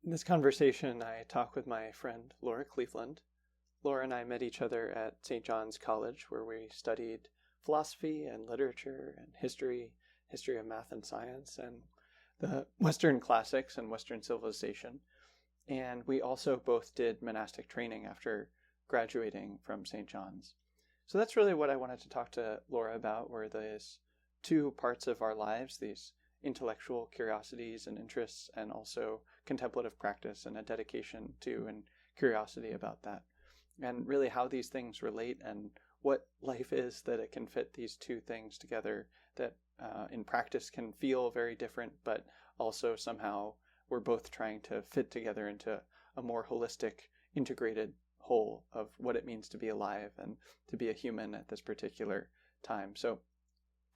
In this conversation, I talk with my friend Laura Cleveland. Laura and I met each other at St. John's College, where we studied philosophy and literature and history of math and science, and the Western classics and Western civilization. And we also both did monastic training after graduating from St. John's. So that's really what I wanted to talk to Laura about, were these two parts of our lives, these intellectual curiosities and interests, and also contemplative practice and a dedication to and curiosity about that. And really how these things relate and what life is that it can fit these two things together that in practice can feel very different, but also somehow we're both trying to fit together into a more holistic, integrated whole of what it means to be alive and to be a human at this particular time. So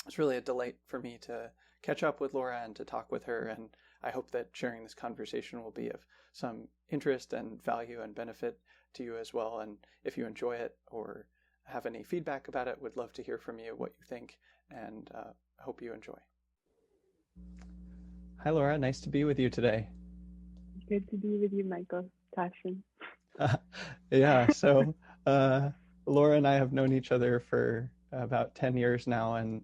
it's really a delight for me to catch up with Laura and to talk with her. And I hope that sharing this conversation will be of some interest and value and benefit to you as well. And if you enjoy it or have any feedback about it, would love to hear from you what you think, and hope you enjoy. Hi, Laura. Nice to be with you today. Good to be with you, Michael. Passion. Yeah, so Laura and I have known each other for about 10 years now, and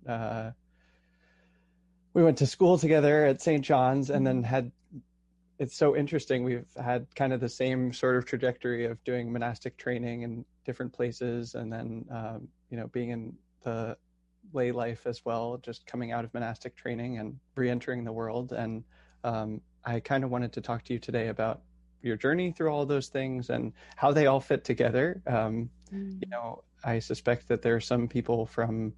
we went to school together at St. John's and then it's so interesting. We've had kind of the same sort of trajectory of doing monastic training in different places, and then, being in the lay life as well, just coming out of monastic training and re-entering the world. And I kind of wanted to talk to you today about your journey through all those things and how they all fit together. I suspect that there are some people from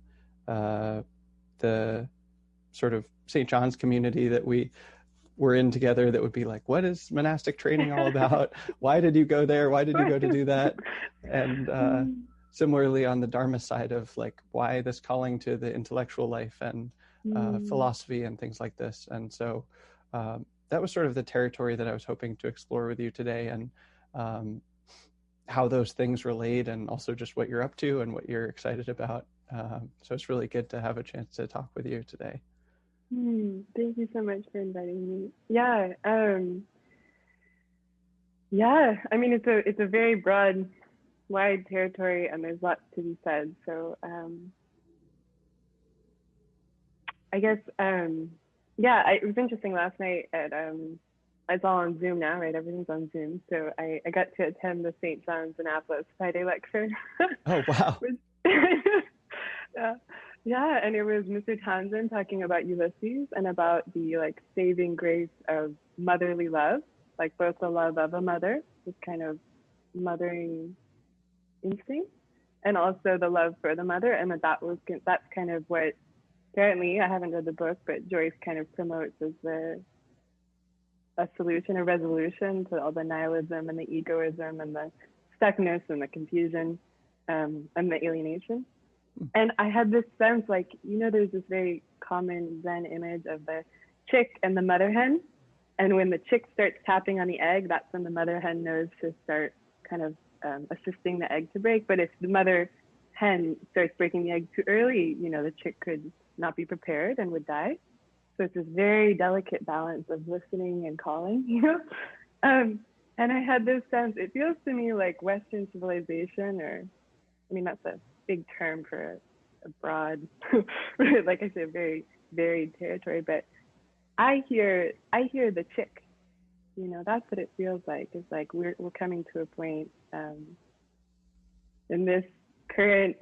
the sort of St. John's community that we were in together that would be like, what is monastic training all about? Why did you go there? Why did you go to do that? And similarly on the Dharma side of like, why this calling to the intellectual life and philosophy and things like this. And so that was sort of the territory that I was hoping to explore with you today, and how those things relate, and also just what you're up to and what you're excited about. So it's really good to have a chance to talk with you today. Thank you so much for inviting me. Yeah. I mean, it's a very broad, wide territory, and there's lots to be said. So I guess it was interesting last night at it's all on Zoom now, right? Everything's on Zoom. So I got to attend the St. John's Annapolis Friday lecture. Oh wow. Yeah, and it was Mr. Townsend talking about Ulysses and about the like saving grace of motherly love, like both the love of a mother, this kind of mothering instinct, and also the love for the mother, and that's kind of what apparently, I haven't read the book, but Joyce kind of promotes as a solution, a resolution to all the nihilism and the egoism and the stuckness and the confusion and the alienation. And I had this sense, like, there's this very common Zen image of the chick and the mother hen. And when the chick starts tapping on the egg, that's when the mother hen knows to start kind of assisting the egg to break. But if the mother hen starts breaking the egg too early, the chick could not be prepared and would die. So it's this very delicate balance of listening and calling, And I had this sense, it feels to me like Western civilization, that's a big term for a broad, like I said, very varied territory. But I hear the chick, that's what it feels like. It's like we're coming to a point in this current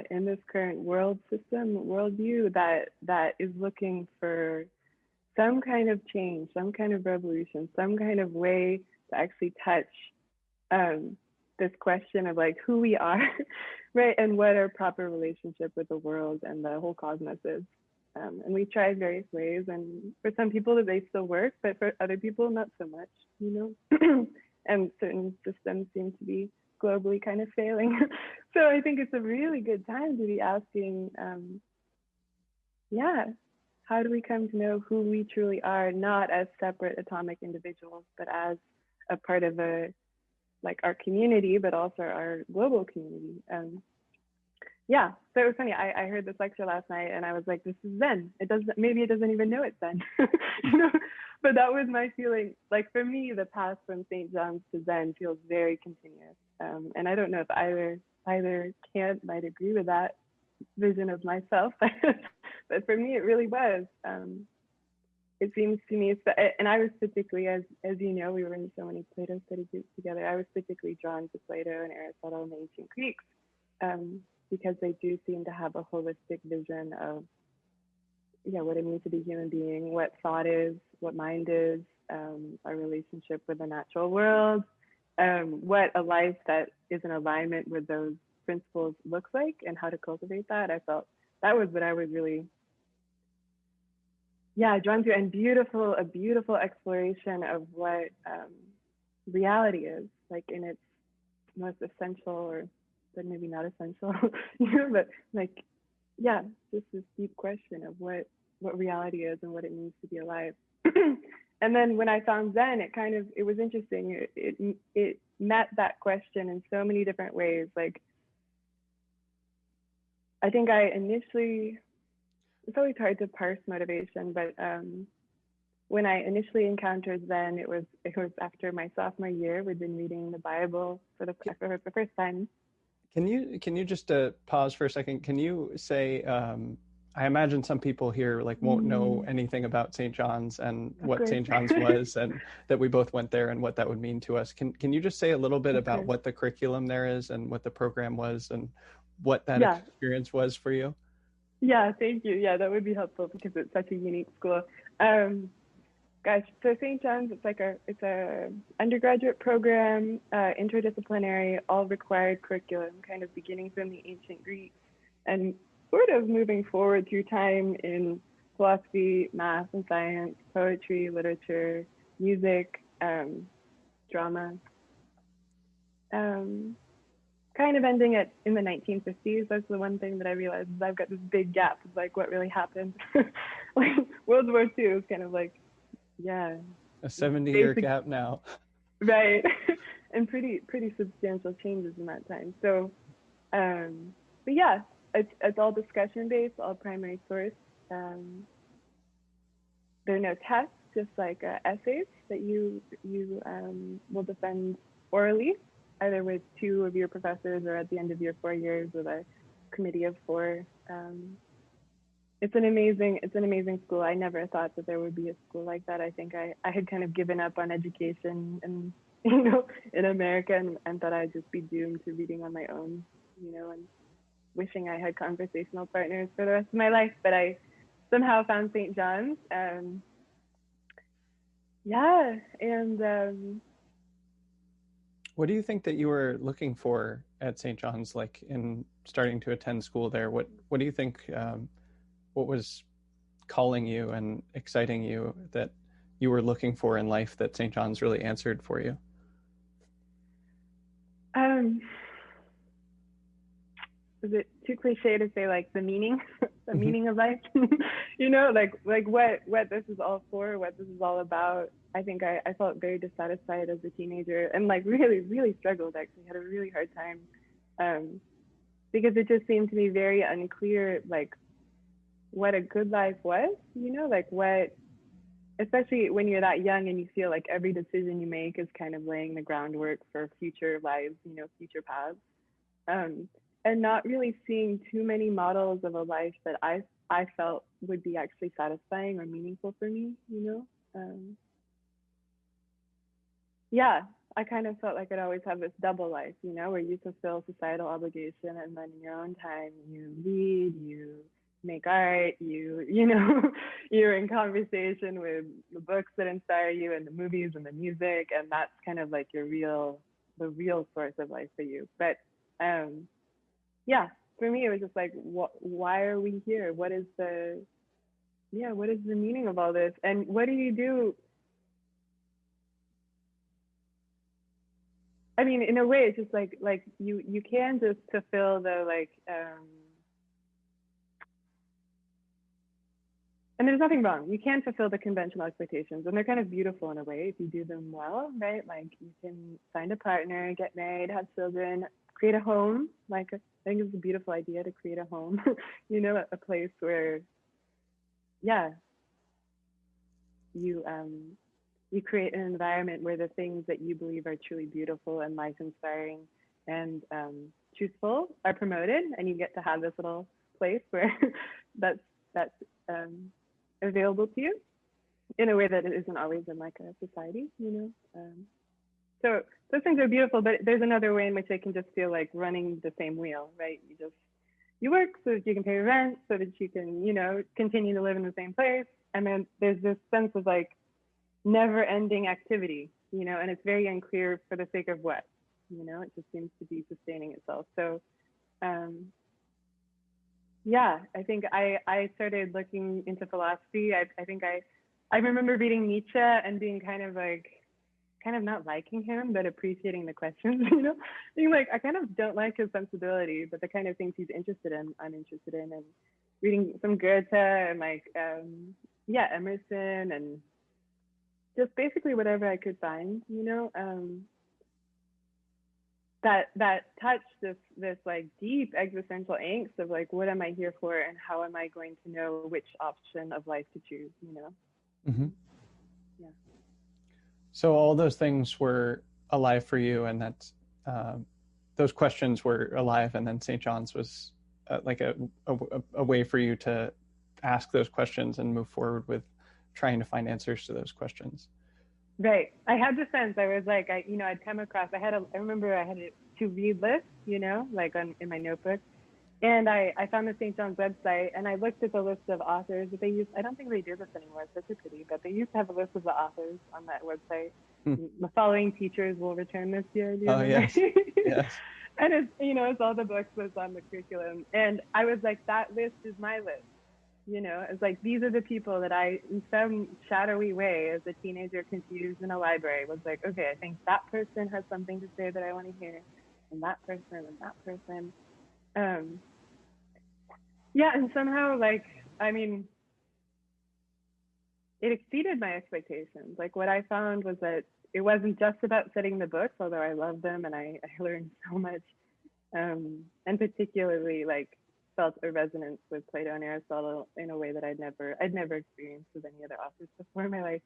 in this current world system, worldview that is looking for some kind of change, some kind of revolution, some kind of way to actually touch this question of like who we are, right, and what our proper relationship with the world and the whole cosmos is. And we try various ways, and for some people they still work, but for other people not so much, and certain systems seem to be globally kind of failing. So I think it's a really good time to be asking, how do we come to know who we truly are, not as separate atomic individuals, but as a part of our community, but also our global community. yeah, so it was funny. I heard this lecture last night and I was like, this is Zen. Maybe it doesn't even know it's Zen. You know? But that was my feeling. Like for me, the path from St. John's to Zen feels very continuous. And I don't know if either Kant might agree with that vision of myself, but for me, it really was. It seems to me, and I was particularly, as you know, we were in so many Plato study groups together. I was particularly drawn to Plato and Aristotle and the ancient Greeks, because they do seem to have a holistic vision of, what it means to be a human being, what thought is, what mind is, our relationship with the natural world, what a life that is in alignment with those principles looks like, and how to cultivate that. I felt that was what I was really drawn to, and a beautiful exploration of what reality is, like in its most essential, but maybe not essential, but like, just this deep question of what reality is and what it means to be alive. And then when I found Zen, it was interesting. It met that question in so many different ways. Like, I think it's always hard to parse motivation, but when I initially encountered Zen, it was after my sophomore year. We'd been reading the Bible for the first time. Can you just pause for a second? Can you say, I imagine some people here won't know anything about St. John's and what St. John's was, and that we both went there and what that would mean to us. Can you just say a little bit about what the curriculum there is and what the program was and what that experience was for you? Yeah, thank you. Yeah, that would be helpful because it's such a unique school. So St. John's, it's a undergraduate program, interdisciplinary, all required curriculum, kind of beginning from the ancient Greeks and sort of moving forward through time in philosophy, math and science, poetry, literature, music, drama. Kind of ending in the 1950s. That's the one thing that I realized is I've got this big gap of what really happened. World War II is kind of a 70-year gap now. Right. And pretty substantial changes in that time. So, but yeah, it's all discussion based, all primary source. There are no tests, just essays that you will defend orally, either with two of your professors or at the end of your 4 years with a committee of 4. It's an amazing school. I never thought that there would be a school like that. I think I had kind of given up on education and in America and thought I'd just be doomed to reading on my own, and wishing I had conversational partners for the rest of my life. But I somehow found St. John's. What do you think that you were looking for at St. John's, in starting to attend school there? What do you think, what was calling you and exciting you that you were looking for in life that St. John's really answered for you? Is it too cliche to say the meaning, the meaning of life? What this is all for, what this is all about. I think I felt very dissatisfied as a teenager and really, really struggled, actually had a really hard time, because it just seemed to me very unclear, what a good life was, what, especially when you're that young and you feel like every decision you make is kind of laying the groundwork for future lives, future paths. And not really seeing too many models of a life that I felt would be actually satisfying or meaningful for me, I kind of felt like I'd always have this double life, where you fulfill societal obligation and then in your own time you read, you make art, you're in conversation with the books that inspire you and the movies and the music, and that's kind of the real source of life for you. But for me it was just why are we here? What is the meaning of all this, and what do you do? I mean, in a way, it's just you can just fulfill the and there's nothing wrong. You can fulfill the conventional expectations, and they're kind of beautiful in a way if you do them well, right? You can find a partner, get married, have children, create a home, think it's a beautiful idea to create a home, a place where, yeah, you you create an environment where the things that you believe are truly beautiful and life inspiring and truthful are promoted, and you get to have this little place where that's available to you in a way that it isn't always in like a society. So those things are beautiful, but there's another way in which they can just feel like running the same wheel, right? You work so that you can pay rent, so that you can, continue to live in the same place. And then there's this sense of like never ending activity, and it's very unclear for the sake of what, it just seems to be sustaining itself. So, yeah, I think I started looking into philosophy. I think I remember reading Nietzsche and being kind of not liking him, but appreciating the questions, being like, I kind of don't like his sensibility, but the kind of things he's interested in, I'm interested in, and reading some Goethe and like, Emerson, and just basically whatever I could find, that touched this like deep existential angst of like, what am I here for, and how am I going to know which option of life to choose, Mm-hmm. Yeah. So all those things were alive for you, and that those questions were alive, and then St. John's was like a way for you to ask those questions and move forward with trying to find answers to those questions. Right. I had the sense, I was like, I'd come across, I remember I had a to-read list, like in my notebook. And I found the St. John's website, and I looked at the list of authors that they use. I don't think they do this anymore, it's such a pity, but they used to have a list of the authors on that website. The following teachers will return this year. Oh, yes. Yes. And it's all the books that's on the curriculum. And I was like, that list is my list. It's like, these are the people that I, in some shadowy way, as a teenager confused in a library, was like, okay, I think that person has something to say that I want to hear, and that person, and that person. Yeah, and somehow, like, it exceeded my expectations. Like, what I found was that it wasn't just about studying the books, although I love them and I learned so much, and particularly, like, felt a resonance with Plato and Aristotle in a way that I'd never experienced with any other authors before in my life,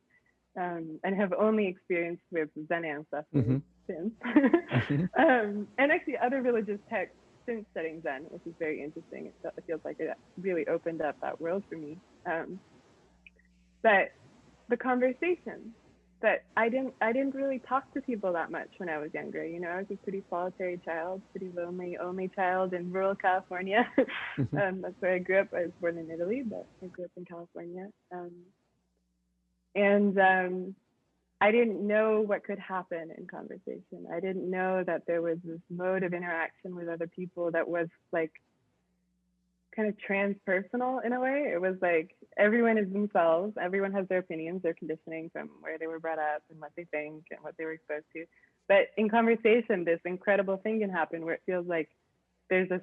and have only experienced with Zen ancestors since. And actually other religious texts since studying Zen, which is very interesting. It feels like it really opened up that world for me. But the conversation, that I didn't really talk to people that much when I was younger. I was a pretty solitary child, pretty lonely, only child in rural California. That's where I grew up. I was born in Italy, but I grew up in California. I didn't know what could happen in conversation. I didn't know that there was this mode of interaction with other people that was like kind of transpersonal in a way. It was like everyone is themselves, everyone has their opinions, their conditioning from where they were brought up and what they think and what they were exposed to. But in conversation, this incredible thing can happen where it feels like there's a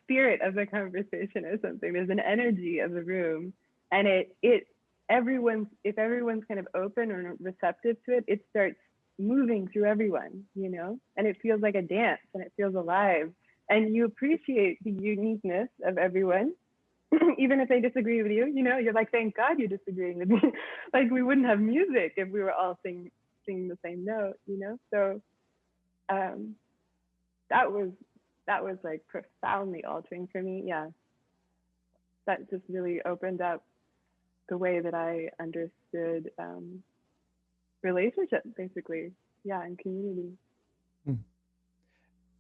spirit of the conversation or something. There's an energy of the room, and if everyone's kind of open or receptive to it, it starts moving through everyone, and it feels like a dance, and it feels alive. And you appreciate the uniqueness of everyone, even if they disagree with you. You're like, thank God you're disagreeing with me. Like, we wouldn't have music if we were all singing the same note. So that was like profoundly altering for me. Yeah, that just really opened up the way that I understood relationships, basically. Yeah, and community.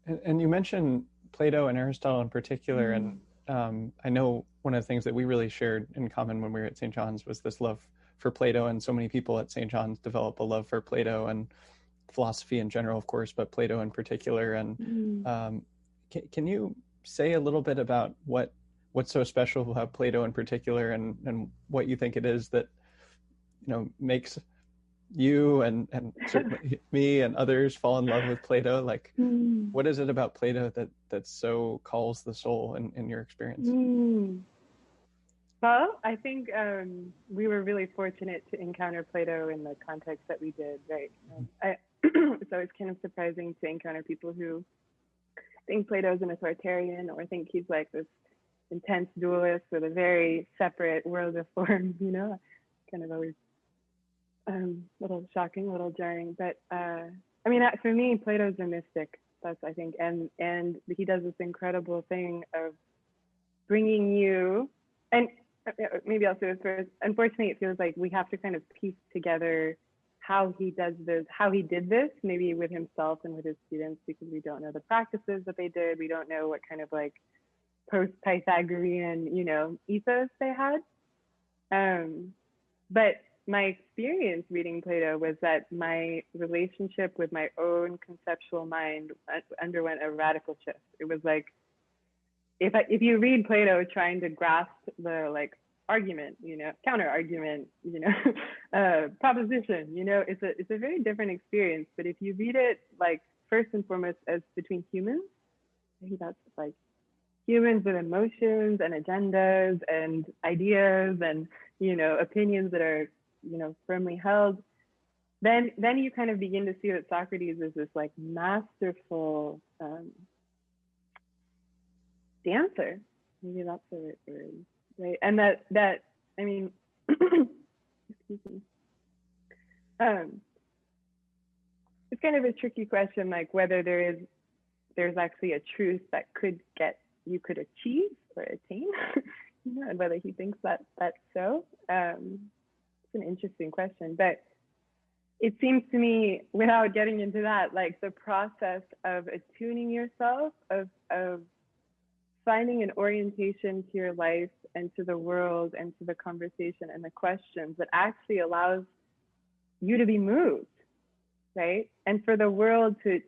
And you mentioned Plato and Aristotle in particular, and I know one of the things that we really shared in common when we were at St. John's was this love for Plato, and so many people at St. John's develop a love for Plato and philosophy in general, of course, but Plato in particular. And can you say a little bit about what's so special about Plato in particular, and what you think it is that makes you and certainly me and others fall in love with Plato? Like, what is it about Plato that so calls the soul in your experience? Well, I think we were really fortunate to encounter Plato in the context that we did, right? It's always kind of surprising to encounter people who think Plato's an authoritarian or think he's like this intense dualist with a very separate world of form, you know, kind of always a little shocking, a little jarring. But I mean, for me, Plato's a mystic. That's, I think, and he does this incredible thing of bringing you, and maybe I'll say this first. Unfortunately, it feels like we have to kind of piece together how he does this, how he did this, maybe with himself and with his students, because we don't know the practices that they did. We don't know what kind of like post-Pythagorean, you know, ethos they had. But my experience reading Plato was that my relationship with my own conceptual mind underwent a radical shift. It was like, if you read Plato trying to grasp the like argument, you know, counter argument, you know, proposition, you know, it's a very different experience. But if you read it like first and foremost as between humans, I think that's like humans with emotions and agendas and ideas and, you know, opinions that are, you know, firmly held, then you kind of begin to see that Socrates is this like masterful dancer. Maybe that's the right word, right? And that I mean, excuse me. It's kind of a tricky question, like whether there's actually a truth that you could achieve or attain, you know, and whether he thinks that's so. It's an interesting question, but it seems to me, without getting into that, like the process of attuning yourself, of finding an orientation to your life and to the world and to the conversation and the questions that actually allows you to be moved, right? And for the world to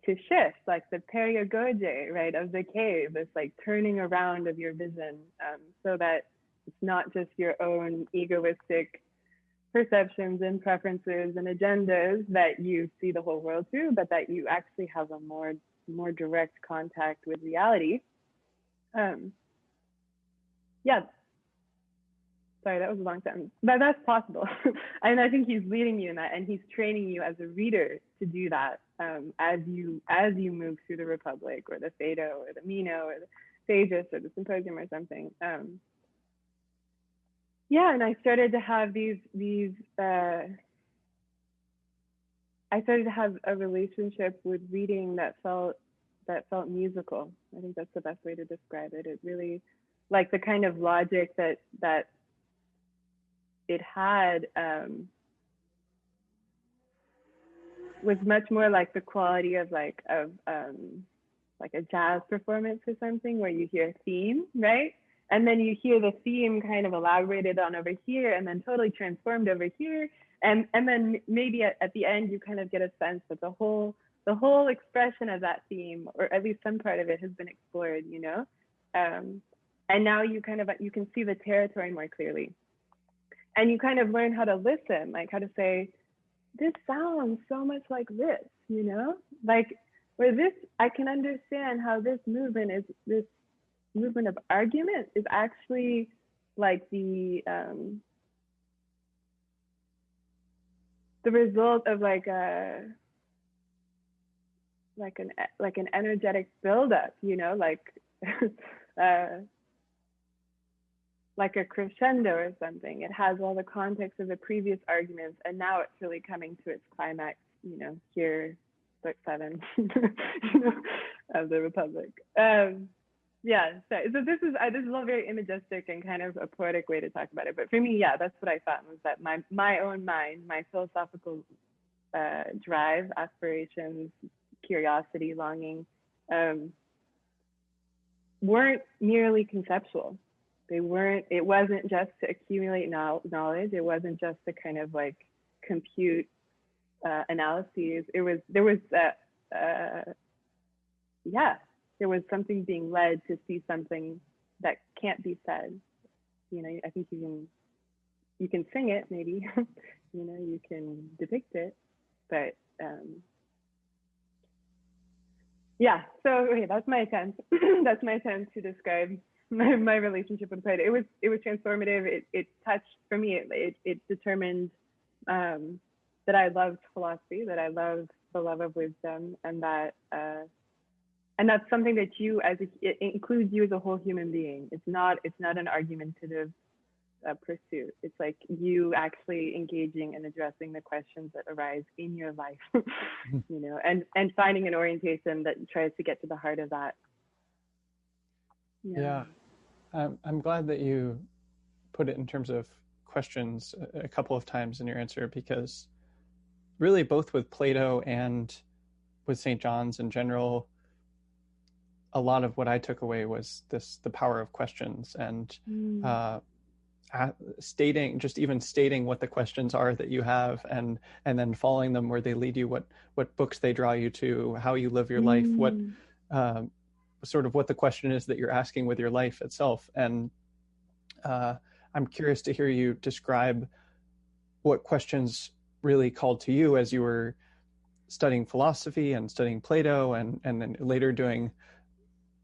shift, like the periogoge, right, of the cave, this like turning around of your vision, so that it's not just your own egoistic perceptions and preferences and agendas that you see the whole world through, but that you actually have a more direct contact with reality. Yeah. Sorry, that was a long sentence, but that's possible. And I think he's leading you in that, and he's training you as a reader to do that as you move through the Republic or the Phaedo or the Meno or the Phaedrus or the Symposium or something. Yeah, and I started to have I started to have a relationship with reading that felt musical. I think that's the best way to describe it. It really, like the kind of logic that it had was much more like the quality of like a jazz performance or something, where you hear a theme, right? And then you hear the theme kind of elaborated on over here and then totally transformed over here. And then maybe at the end, you kind of get a sense that the whole expression of that theme, or at least some part of it, has been explored, you know? And now you can see the territory more clearly. And you kind of learn how to listen, like how to say, this sounds so much like this, you know? Like, where this, I can understand how this movement of argument is actually like the result of like an energetic buildup, you know, like like a crescendo or something. It has all the context of the previous arguments, and now it's really coming to its climax, you know, here, book 7 you know, of the Republic. Yeah, so this is all very imagistic and kind of a poetic way to talk about it. But for me, yeah, that's what I found, was that my own mind, my philosophical drive, aspirations, curiosity, longing, weren't merely conceptual. It wasn't just to accumulate knowledge. It wasn't just to kind of like compute analyses. There was something being led to see something that can't be said. You know, I think you can sing it, maybe, you know, you can depict it, but yeah. So okay, that's my attempt. That's my attempt to describe my relationship with Plato. It was transformative. It touched, for me, it determined that I loved philosophy, that I loved the love of wisdom, and that's something that it includes you as a whole human being. It's not an argumentative pursuit. It's like you actually engaging and addressing the questions that arise in your life, and finding an orientation that tries to get to the heart of that. Yeah. I'm glad that you put it in terms of questions a couple of times in your answer, because really both with Plato and with St. John's in general, a lot of what I took away was the power of questions, and stating what the questions are that you have, and then following them where they lead you, what books they draw you to, how you live your life, what sort of what the question is that you're asking with your life itself. And I'm curious to hear you describe what questions really called to you as you were studying philosophy and studying Plato, and then later doing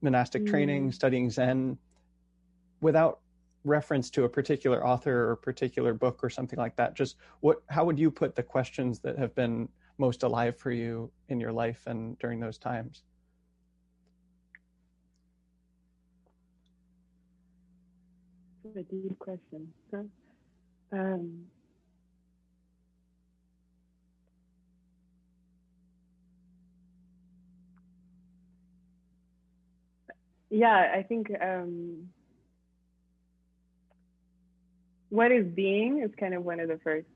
monastic training, studying Zen, without reference to a particular author or particular book or something like that. Just how would you put the questions that have been most alive for you in your life and during those times? That's a deep question. Yeah, I think what is being is kind of one of the first,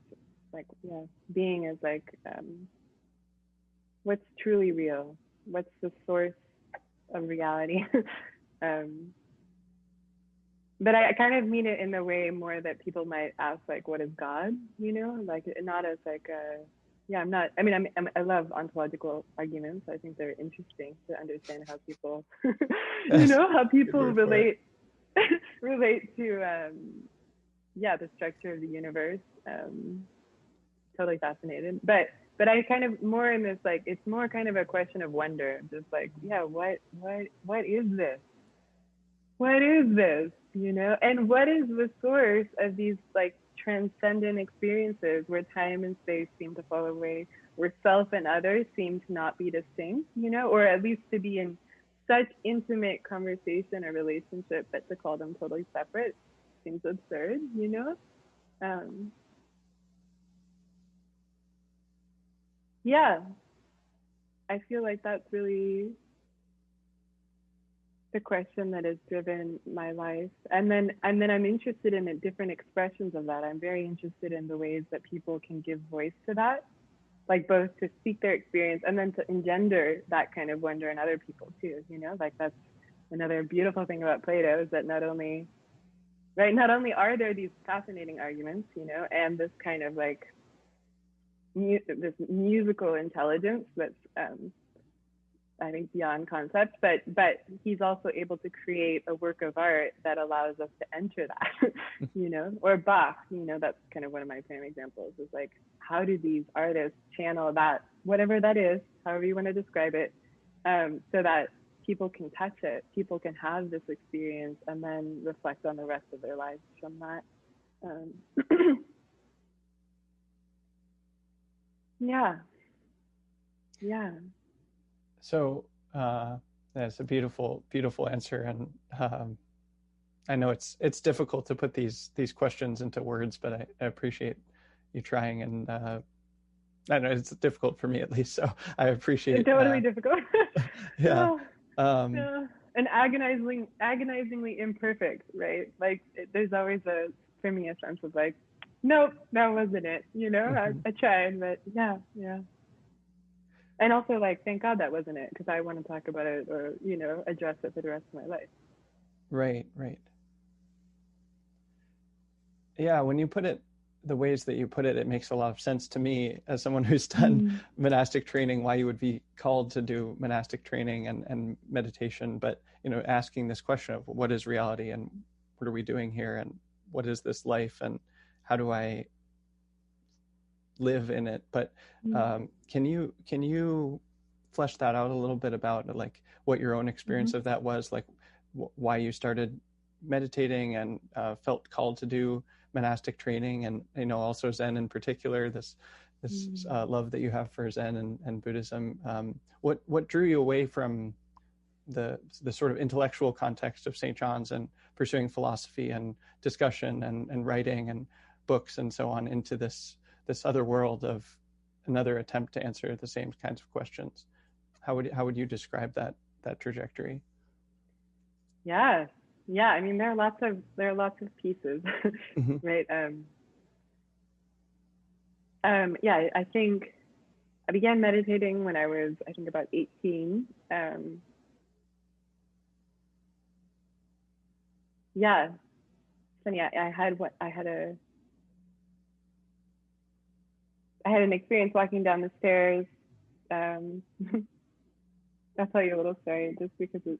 being is what's truly real? What's the source of reality? But I kind of mean it in the way more that people might ask, what is God? Not as I love ontological arguments. I think they're interesting to understand how people, how people relate to, the structure of the universe. Totally fascinated. But I kind of more in this, it's more kind of a question of wonder, just what is this? What is this? And what is the source of these transcendent experiences where time and space seem to fall away, where self and others seem to not be distinct, or at least to be in such intimate conversation or relationship that to call them totally separate seems absurd, I feel like that's really the question that has driven my life. And then I'm interested in the different expressions of that. I'm very interested in the ways that people can give voice to that, both to speak their experience and then to engender that kind of wonder in other people too, that's another beautiful thing about Plato, is that not only are there these fascinating arguments, and this kind of this musical intelligence that's I think beyond concept, but he's also able to create a work of art that allows us to enter that, or Bach, that's kind of one of my favorite examples, is how do these artists channel that, whatever that is, however you want to describe it, so that people can touch it, people can have this experience and then reflect on the rest of their lives from that. Yeah. So that's a beautiful, beautiful answer, and I know it's difficult to put these questions into words, but I appreciate you trying, and I know it's difficult for me at least, so I appreciate it's totally difficult. Yeah. And agonizingly imperfect, right? There's always for me a sense of nope, that wasn't it. I tried, but yeah. And also thank God that wasn't it, because I want to talk about it or address it for the rest of my life. Right. Yeah, when you put it the ways that you put it, it makes a lot of sense to me as someone who's done monastic training, why you would be called to do monastic training and meditation. But, asking this question of what is reality and what are we doing here, and what is this life, and how do I live in it? But can you flesh that out a little bit about what your own experience of that was, why you started meditating and felt called to do monastic training, and also Zen in particular, this love that you have for Zen and Buddhism. What drew you away from the sort of intellectual context of St. John's and pursuing philosophy and discussion and writing and books and so on into this other world of another attempt to answer the same kinds of questions? How would you describe that trajectory? Yeah. I mean, there are lots of pieces, mm-hmm. right? Yeah, I think I began meditating when I was, I think, about 18. Yeah, funny. I had an experience walking down the stairs. I'll tell you a little story just because it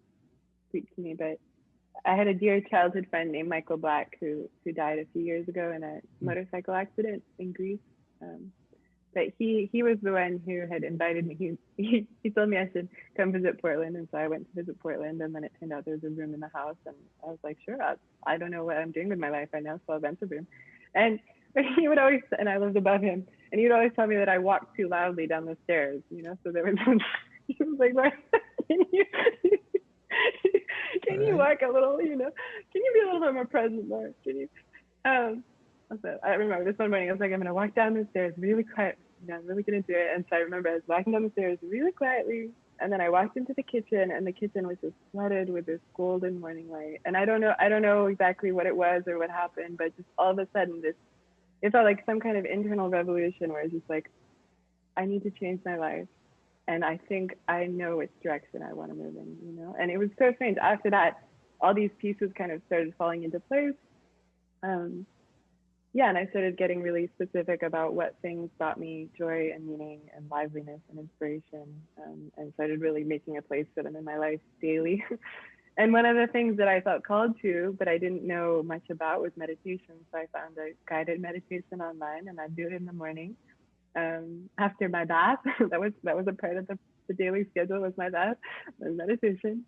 speaks to me. But I had a dear childhood friend named Michael Black who died a few years ago in a motorcycle accident in Greece. But he was the one who had invited me. He told me I should come visit Portland, and so I went to visit Portland. And then it turned out there was a room in the house, and I was like, sure, I don't know what I'm doing with my life right now, so I'll rent a room. And he would always, and I lived above him, and he would always tell me that I walked too loudly down the stairs, you know. So there was, he was like, can you walk a little, you know? Can you be a little bit more present, Laura? Can you? So I remember this one morning, I was like, I'm gonna walk down the stairs really quiet. You know, I'm really gonna do it. And so I remember I was walking down the stairs really quietly, and then I walked into the kitchen, and the kitchen was just flooded with this golden morning light. And I don't know exactly what it was or what happened, but just all of a sudden, it felt like some kind of internal revolution where it's just like, I need to change my life, and I think I know which direction I want to move in, you know. And it was so strange. After that, all these pieces kind of started falling into place. Yeah, and I started getting really specific about what things brought me joy and meaning and liveliness and inspiration, and started really making a place for them in my life daily. And one of the things that I felt called to, but I didn't know much about, was meditation. So I found a guided meditation online, and I'd do it in the morning after my bath. that was a part of the daily schedule, was my bath and meditation.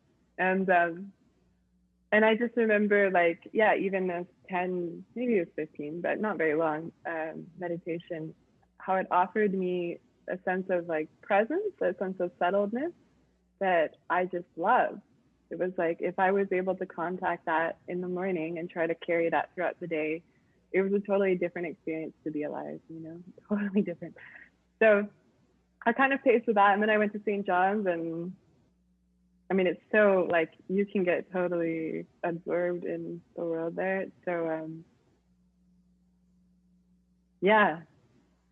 And I just remember, like, yeah, even this 10, maybe it was 15, but not very long meditation, how it offered me a sense of like presence, a sense of settledness that I just loved. It was like, if I was able to contact that in the morning and try to carry that throughout the day, it was a totally different experience to be alive, you know, totally different. So I kind of paced with that. And then I went to St. John's, and I mean, it's so, like, you can get totally absorbed in the world there. So, yeah.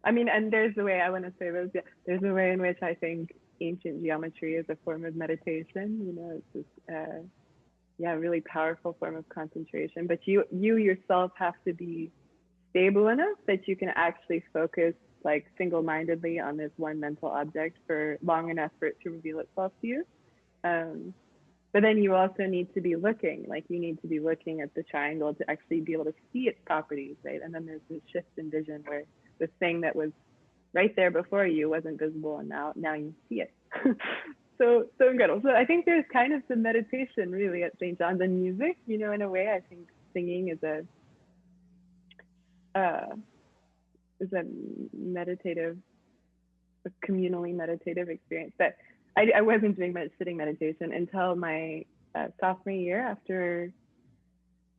I mean, and there's a way, I want to say this, there's a way in which I think ancient geometry is a form of meditation. You know, it's this, really powerful form of concentration. But you yourself have to be stable enough that you can actually focus, like, single-mindedly on this one mental object for long enough for it to reveal itself to you. But then you also need to be looking, like, you need to be looking at the triangle to actually be able to see its properties, right? And then there's this shift in vision where the thing that was right there before you wasn't visible, and now you see it. so incredible. So I think there's kind of some meditation really at St. John's, and music, you know, in a way. I think singing is a meditative, a communally meditative experience. But I wasn't doing much sitting meditation until my sophomore year. After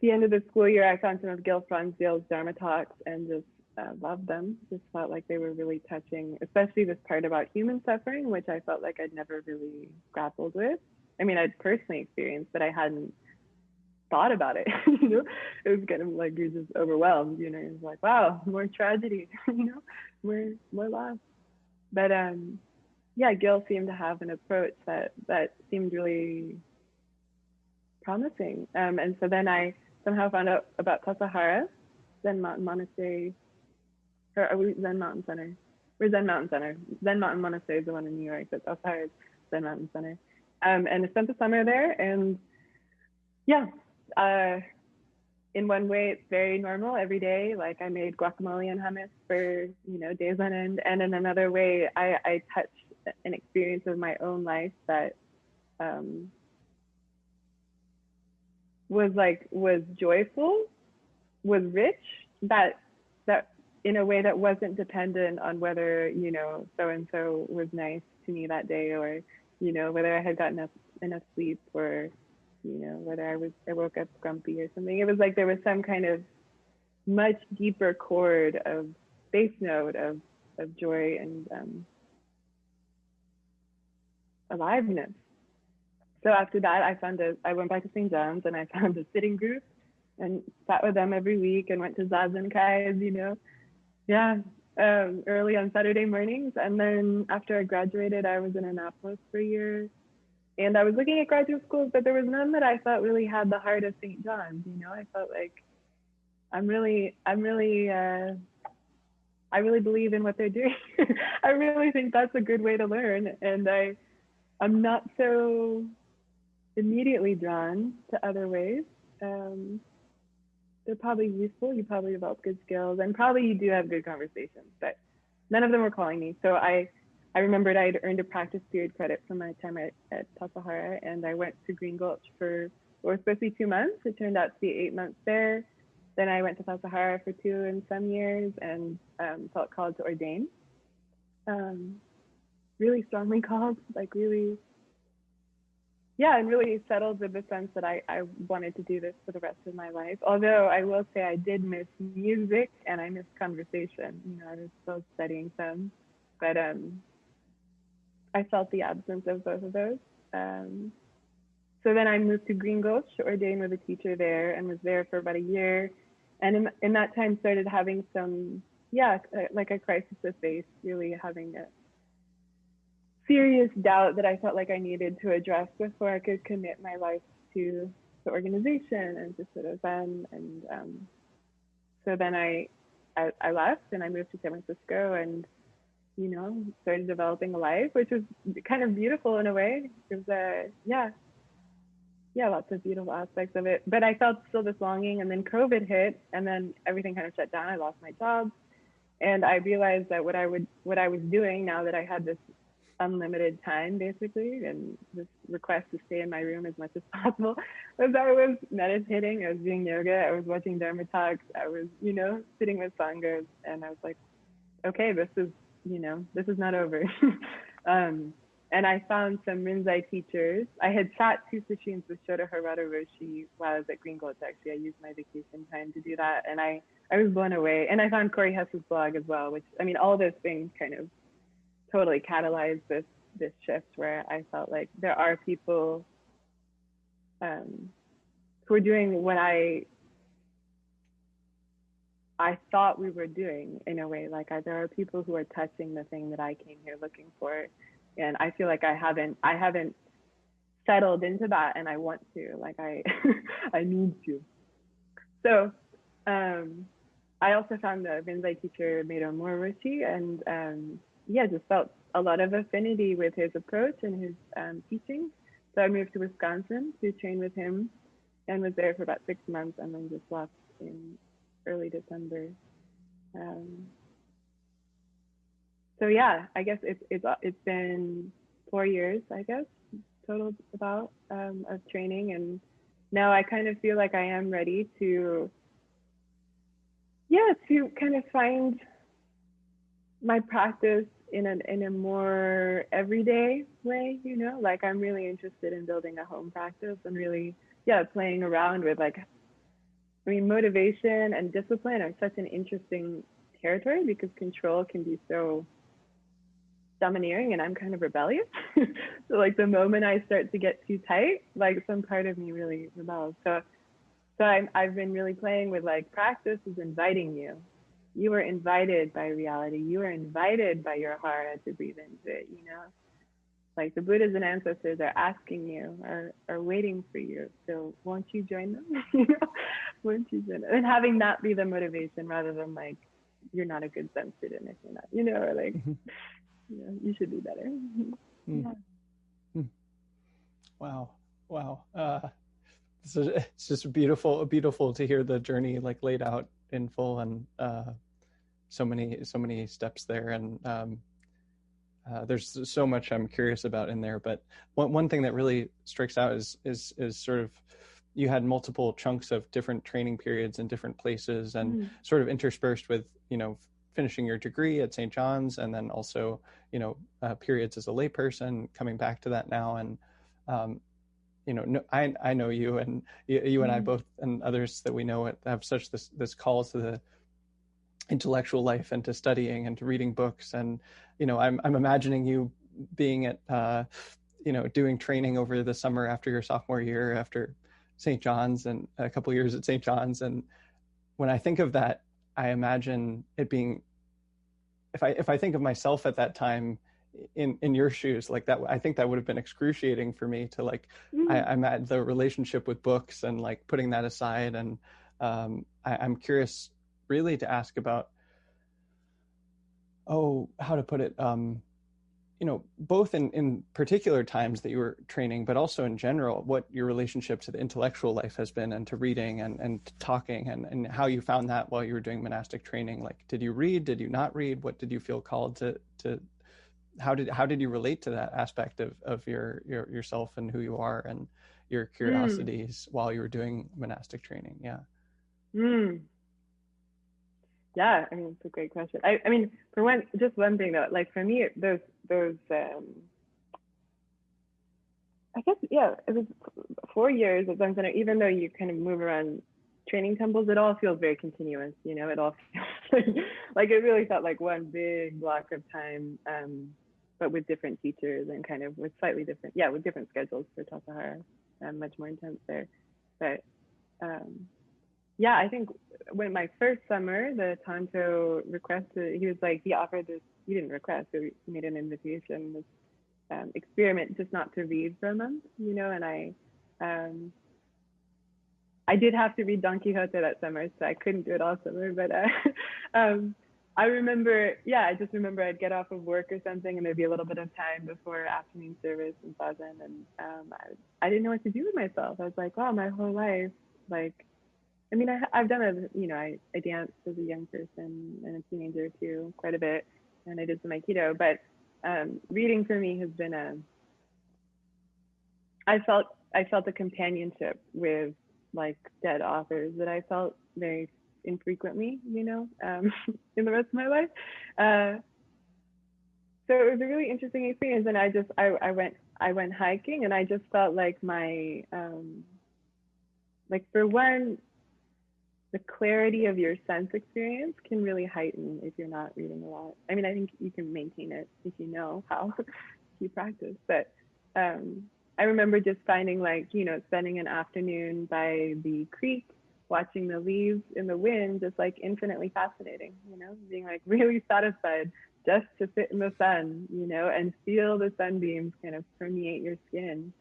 the end of the school year, I found some of Gil Fronsdale's Dharma talks and just loved them. Just felt like they were really touching, especially this part about human suffering, which I felt like I'd never really grappled with. I mean, I'd personally experienced, but I hadn't thought about it. You know, it was kind of like you're just overwhelmed. You know, it's like, wow, more tragedy. You know, more loss. But yeah, Gil seemed to have an approach that seemed really promising. And so then I somehow found out about Tassajara, Zen Mountain Monastery, or Zen Mountain Center. We're Zen Mountain Center. Zen Mountain Monastery is the one in New York, but Tassajara is Zen Mountain Center. And I spent the summer there, and yeah, in one way, it's very normal every day. Like, I made guacamole and hummus for, you know, days on end. And in another way, I touched an experience of my own life that was joyful, was rich, that in a way that wasn't dependent on whether, so and so was nice to me that day, or, whether I had gotten enough sleep, or, whether I woke up grumpy or something. It was like there was some kind of much deeper chord of bass note of joy and aliveness. So after that, I went back to St. John's and I found a sitting group and sat with them every week and went to Zazenkais, early on Saturday mornings. And then after I graduated, I was in Annapolis for a year. And I was looking at graduate schools, but there was none that I thought really had the heart of St. John's. I felt like I really believe in what they're doing. I really think that's a good way to learn. And I'm not so immediately drawn to other ways. They're probably useful. You probably develop good skills, and probably you do have good conversations, but none of them were calling me. So I remembered I had earned a practice period credit from my time at Tassajara, and I went to Green Gulch for what was supposed to be 2 months. It turned out to be 8 months there. Then I went to Tassajara for 2 and some years, and felt called to ordain. Really strongly called, like really, and really settled with the sense that I wanted to do this for the rest of my life. Although I will say I did miss music and I missed conversation. I was still studying some, but I felt the absence of both of those. So then I moved to Green Gulch to ordain with a teacher there, and was there for about a year. And in that time started having some, like a crisis of faith, really having a serious doubt that I felt like I needed to address before I could commit my life to the organization and to sort of Zen. And so then I left and I moved to San Francisco and, started developing a life, which was kind of beautiful in a way. It was, lots of beautiful aspects of it. But I felt still this longing, and then COVID hit, and then everything kind of shut down. I lost my job, and I realized that what I was doing now that I had this unlimited time basically, and this request to stay in my room as much as possible, was I was meditating, I was doing yoga, I was watching Dharma talks, I was, sitting with sanghas, and I was like, okay, this is not over. And I found some Rinzai teachers. I had sat 2 sessions with Shoda Harada Roshi while I was at Green Gulch. Actually, I used my vacation time to do that, and I was blown away. And I found Corey Hess's blog as well, which, all those things kind of totally catalyzed this shift where I felt like there are people who are doing what I thought we were doing in a way. Like there are people who are touching the thing that I came here looking for, and I feel like I haven't settled into that, and I want to. Like I need to. So I also found the Rinzai teacher Meiro Moroshi, and just felt a lot of affinity with his approach and his teaching. So I moved to Wisconsin to train with him, and was there for about 6 months, and then just left in early December. So I guess it's been 4 years, I guess, total about of training, and now I kind of feel like I am ready to kind of find my practice in a more everyday way, like I'm really interested in building a home practice and really, playing around with motivation and discipline are such an interesting territory because control can be so domineering, and I'm kind of rebellious. So like the moment I start to get too tight, like some part of me really rebels. So I've been really playing with like practice is inviting you. You are invited by reality. You are invited by your heart to breathe into it, Like the Buddhas and ancestors are asking you, are waiting for you. So won't you join them? Won't you join them? And having that be the motivation rather than like, you're not a good Zen student if you're not, or like, you should be better. Wow. So it's just beautiful to hear the journey like laid out in full, and so many steps there, and there's so much I'm curious about in there. But one thing that really strikes out is sort of you had multiple chunks of different training periods in different places, and sort of interspersed with finishing your degree at St. John's, and then also, periods as a layperson, coming back to that now. And, I know you, and you and I both, and others that we know, have such this call to the intellectual life and to studying and to reading books. And, I'm imagining you being at, doing training over the summer after your sophomore year, after St. John's, and a couple of years at St. John's. And when I think of that, I imagine it being, if I think of myself at that time in your shoes, like that, I think that would have been excruciating for me to I'm at the relationship with books and like putting that aside. And I'm curious really to ask about, how to put it, both in particular times that you were training, but also in general, what your relationship to the intellectual life has been, and to reading and talking, and how you found that while you were doing monastic training. Like, did you read? Did you not read? What did you feel called to? How did you relate to that aspect of yourself and who you are and your curiosities while you were doing monastic training? Yeah. Yeah, I mean, it's a great question. I mean, just one thing though, like for me, those I guess, yeah, it was 4 years at Zen Center. Even though you kind of move around training temples, it all feels very continuous. It all feels like it really felt like one big block of time, but with different teachers and kind of with slightly different, with different schedules for Tassajara, much more intense there. But I think when my first summer, the Tanto requested, he offered this, he didn't request, so he made an invitation, this experiment just not to read for a month, and I did have to read Don Quixote that summer, so I couldn't do it all summer, but I remember, I just remember I'd get off of work or something, and there'd be a little bit of time before afternoon service in Sazen, and I didn't know what to do with myself. I was like, wow, my whole life, I mean, I've done I danced as a young person and a teenager too, quite a bit, and I did some Aikido, but reading for me has been I felt a companionship with dead authors that I felt very infrequently, in the rest of my life. So it was a really interesting experience, and I went hiking, and I just felt like my for one, the clarity of your sense experience can really heighten if you're not reading a lot. I mean, I think you can maintain it if you know how you practice. But I remember just finding spending an afternoon by the creek, watching the leaves in the wind, just infinitely fascinating, being really satisfied just to sit in the sun, and feel the sunbeams kind of permeate your skin.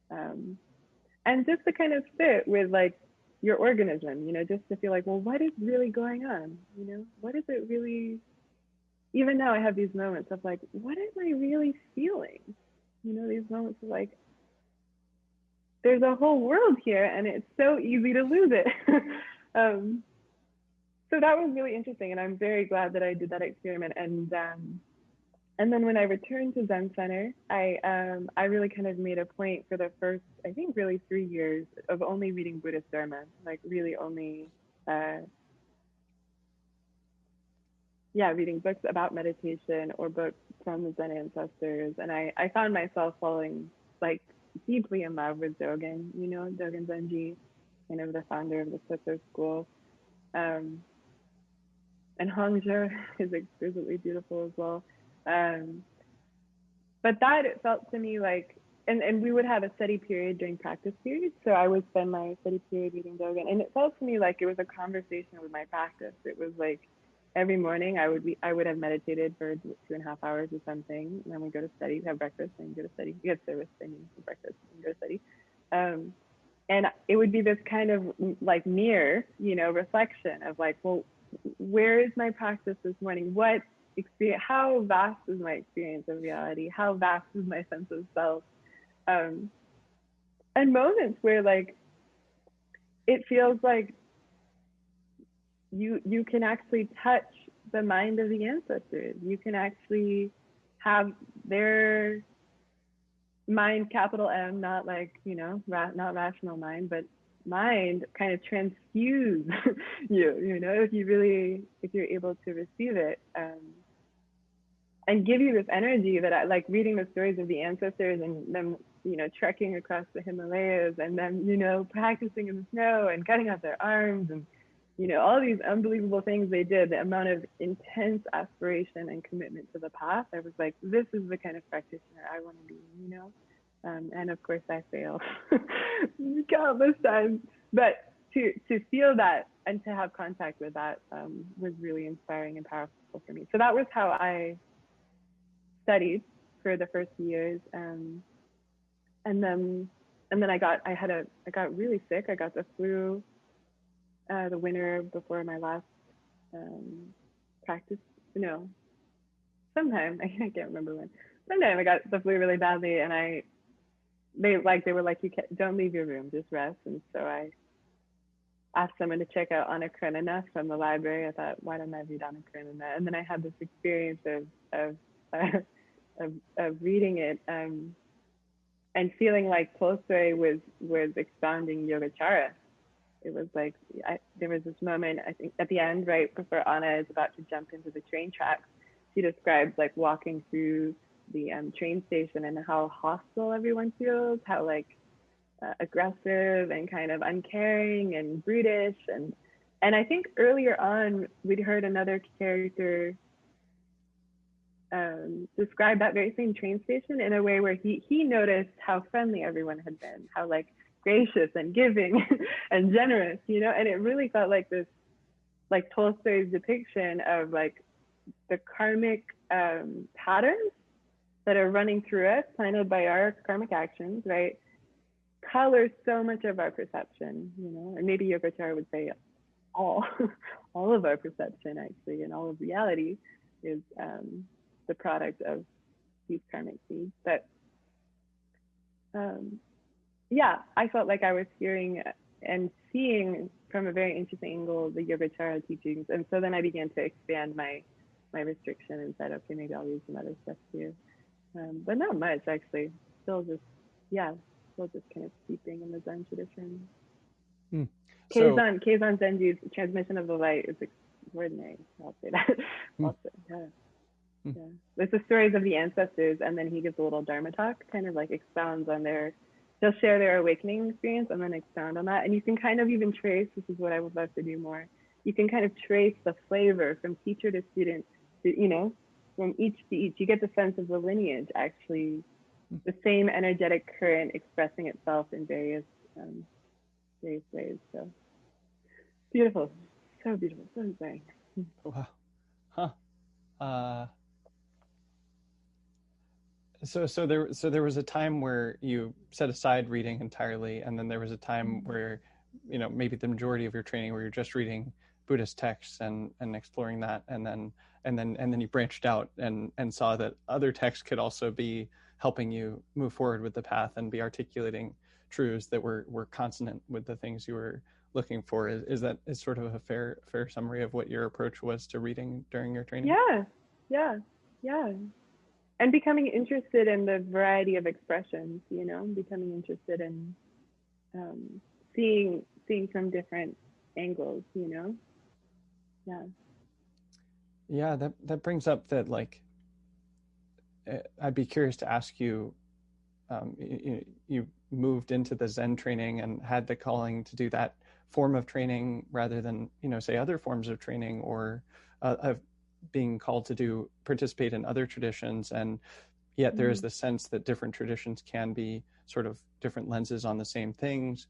And just to kind of sit with your organism, just to feel well, what is really going on? What is it really? Even now I have these moments of what am I really feeling? These moments of there's a whole world here and it's so easy to lose it. So that was really interesting, and I'm very glad that I did that experiment. And then when I returned to Zen Center, I really kind of made a point for the first, I think, really 3 years of only reading Buddhist Dharma, really only, reading books about meditation or books from the Zen ancestors. And I found myself falling deeply in love with Dogen, Dogen Zenji, kind of the founder of the Soto school. And Hongzhi is exquisitely beautiful as well. But that, it felt to me and we would have a study period during practice periods. So I would spend my study period reading Dogen, and it felt to me like it was a conversation with my practice. It was every morning I would have meditated for 2.5 hours or something, and then we go to study, have breakfast, and go to study. We have service, breakfast, and go to study. And it would be this kind of mirror, reflection of well, where is my practice this morning? What experience? How vast is my experience of reality? How vast is my sense of self? And moments where it feels you can actually touch the mind of the ancestors. You can actually have their mind, capital M, not not rational mind, but mind kind of transfuse you know, if you're able to receive it, and give you this energy that I like reading the stories of the ancestors and them, you know, trekking across the Himalayas and them, you know, practicing in the snow and cutting off their arms and, you know, all these unbelievable things they did, the amount of intense aspiration and commitment to the path. I was like, this is the kind of practitioner I want to be, you know? And of course I failed countless times, but to feel that and to have contact with that was really inspiring and powerful for me. So that was how I studied for the first years, and then I got really sick. I got the flu the winter before my last practice. No, sometime I can't remember when. Sometime I got the flu really badly, and they were like, you can't, don't leave your room, just rest. And so I asked someone to check out Anna Karenina from the library. I thought, why don't I read Anna Karenina? And then I had this experience of reading it and feeling like Tolstoy was expounding Yogacara. It was like there was this moment, I think, at the end, right before Anna is about to jump into the train tracks. She describes like walking through the train station and how hostile everyone feels, how like aggressive and kind of uncaring and brutish, and I think earlier on we'd heard another character describe that very same train station in a way where he noticed how friendly everyone had been, how like gracious and giving and generous, you know. And it really felt like this, like Tolstoy's depiction of like the karmic patterns that are running through us, planted by our karmic actions, right, colors so much of our perception, you know. And maybe Yogacara would say all of our perception, actually, and all of reality is the product of these karmic seeds. But yeah, I felt like I was hearing and seeing from a very interesting angle the Yogacara teachings, and so then I began to expand my restriction and said, okay, maybe I'll read some other stuff too. But not much, actually. Still just kind of steeping in the Zen tradition. Keizan Zenji's transmission of the light is extraordinary. I'll say that. Yeah. It's the stories of the ancestors, and then he gives a little Dharma talk, kind of like expounds on they'll share their awakening experience and then expound on that. And you can kind of even trace, this is what I would love to do more, you can kind of trace the flavor from teacher to student, you know, from each to each. You get the sense of the lineage, actually, the same energetic current expressing itself in various ways. So beautiful, so beautiful, so inspiring. Wow. Huh. So there was a time where you set aside reading entirely, and then there was a time where, you know, maybe the majority of your training where you're just reading Buddhist texts and exploring that, and then you branched out and saw that other texts could also be helping you move forward with the path and be articulating truths that were consonant with the things you were looking for. Is that sort of a fair summary of what your approach was to reading during your training? Yeah. And becoming interested in the variety of expressions, you know, becoming interested in seeing from different angles, you know. Yeah, that brings up that, like, I'd be curious to ask you, you moved into the Zen training and had the calling to do that form of training rather than, you know, say other forms of training, or of being called to participate in other traditions. And yet there is the sense that different traditions can be sort of different lenses on the same things.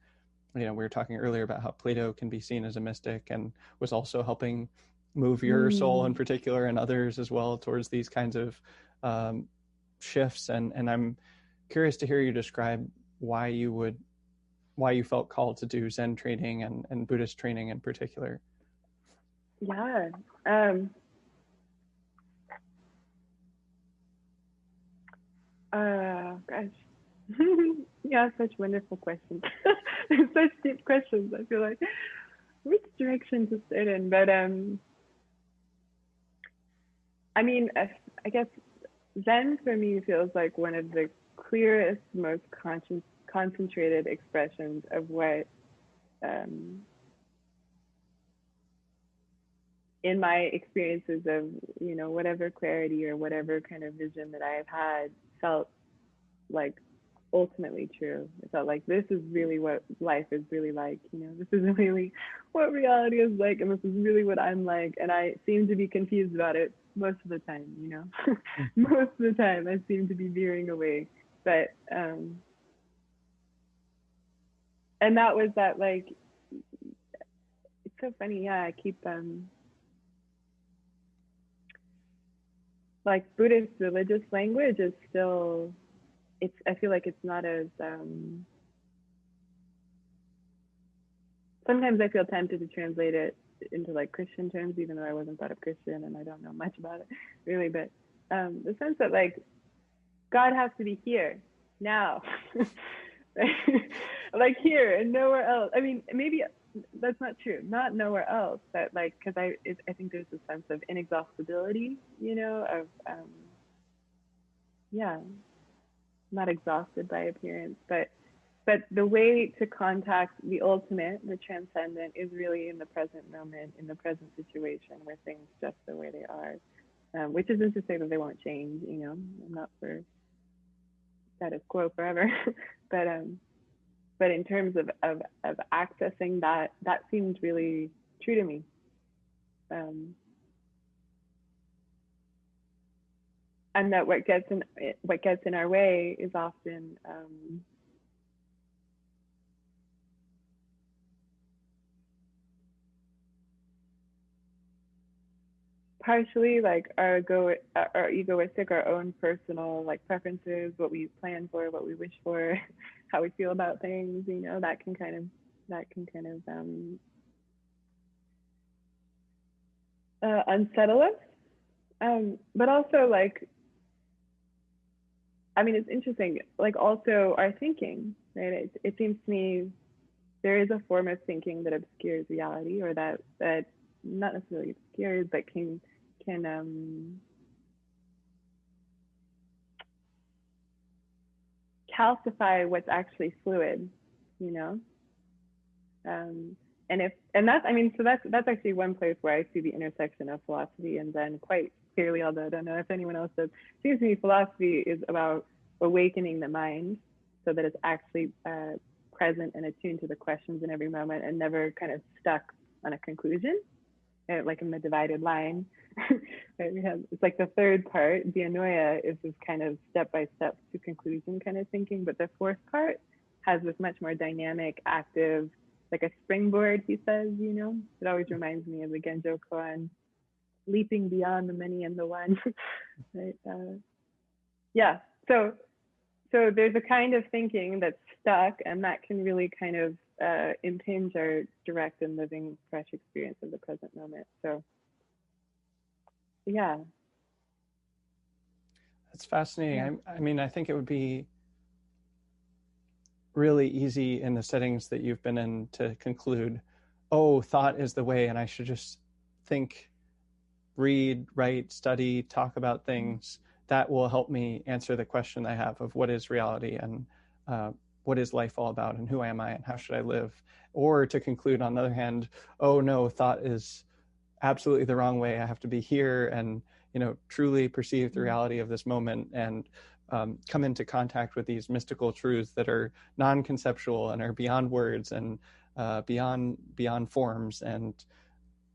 You know, we were talking earlier about how Plato can be seen as a mystic and was also helping move your soul in particular, and others as well, towards these kinds of shifts. And I'm curious to hear you describe why you felt called to do Zen training and Buddhist training in particular. Yeah. Gosh. Yeah, such wonderful questions. Such deep questions. I feel like which direction to start in, but I mean, I guess Zen for me feels like one of the clearest, most concentrated expressions of what in my experiences of, whatever clarity or whatever kind of vision that I've had felt like ultimately true. It felt like this is really what life is really like, this is really what reality is like, and this is really what I'm like. And I seem to be confused about it most of the time, most of the time I seem to be veering away. But and that was that, like, it's so funny. Yeah, I keep like Buddhist religious language is still, I feel like it's not as sometimes I feel tempted to translate it into like Christian terms, even though I wasn't brought up Christian and I don't know much about it really. But the sense that like God has to be here now, like here and nowhere else. I mean, maybe that's not true, not nowhere else, but like, because I think there's a sense of inexhaustibility, of yeah, not exhausted by appearance, but the way to contact the ultimate, the transcendent, is really in the present moment, in the present situation, where things just the way they are, which isn't to say that they won't change. I'm not for status quo forever, but in terms of accessing that seems really true to me. And that what gets in our way is often partially like our egoistic, our own personal like preferences, what we plan for, what we wish for, how we feel about things. That can kind of unsettle us. But also, like, I mean, it's interesting. Like, also our thinking, right? It seems to me there is a form of thinking that obscures reality, or that not necessarily obscures, but can calcify what's actually fluid, and that's actually one place where I see the intersection of philosophy and Zen quite clearly, although I don't know if anyone else does. It seems to me philosophy is about awakening the mind so that it's actually present and attuned to the questions in every moment and never kind of stuck on a conclusion, like in the divided line. Right? It's like the third part, Dianoia, is this kind of step-by-step to conclusion kind of thinking, but the fourth part has this much more dynamic, active, like a springboard, he says. It always reminds me of the Genjo Koan, leaping beyond the many and the one. Right? Yeah. So there's a kind of thinking that's stuck, and that can really kind of impinge our direct and living, fresh experience of the present moment. So, yeah. That's fascinating. Yeah. I mean, I think it would be really easy in the settings that you've been in to conclude, oh, thought is the way, and I should just think, read, write, study, talk about things that will help me answer the question I have of what is reality and what is life all about and who am I and how should I live? Or to conclude, on the other hand, oh no, thought is absolutely the wrong way. I have to be here and truly perceive the reality of this moment and come into contact with these mystical truths that are non-conceptual and are beyond words and beyond forms, and